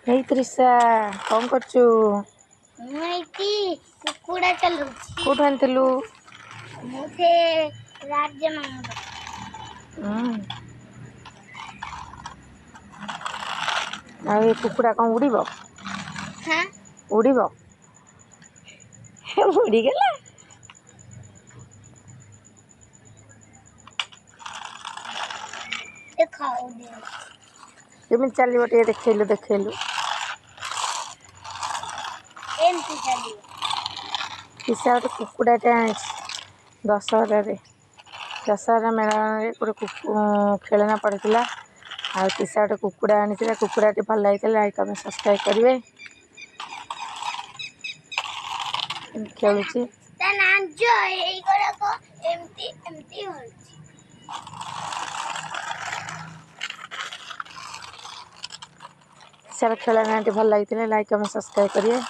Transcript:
Hey Trisha, कौन करचु? ମୁଁ ଏଇଠି କୁକୁଡ଼ା ଚଲଉଛି। କୋଉଠୁ ଆଣିଥିଲୁ? ମୁଁ ସେ ରାଜ୍ୟ ମାମୁଁ ଆଉ ଏ କୁକୁଡ଼ା କଣ ଉଡ଼ିବ? ହାଁ ଉଡ଼ିବ? ଉଡ଼ିଗଲା? ଖାଉନି କେମିତି ଚାଲିବ ଟିକେ ଦେଖେଇଲୁ। ଏମିତି ଚାଲିବ। କିସା ଗୋଟେ କୁକୁଡ଼ାଟେ ଆଣିଛି ଦଶହରା ମେଳଣରେ ଗୋଟେ ଖେଳନା ପଡ଼ିଥିଲା। ଆଉ କିସା ଗୋଟେ କୁକୁଡ଼ା ଆଣିଥିଲା। କୁକୁଡ଼ାଟି ଭଲ ଲାଗିଥିଲା। ଲାଇକ୍ କମେଣ୍ଟ ସବସ୍କ୍ରାଇବ୍ କରିବେ। ଖେଳୁଛି। ତା ନାଞ୍ଜ ଏଇଗୁଡ଼ାକ ଏମିତି ହଉଛି। କିସାର ଖେଳନାଟି ଭଲ ଲାଗିଥିଲା। ଲାଇକ୍ କମେଣ୍ଟ ସବସ୍କ୍ରାଇବ୍ କରିବେ।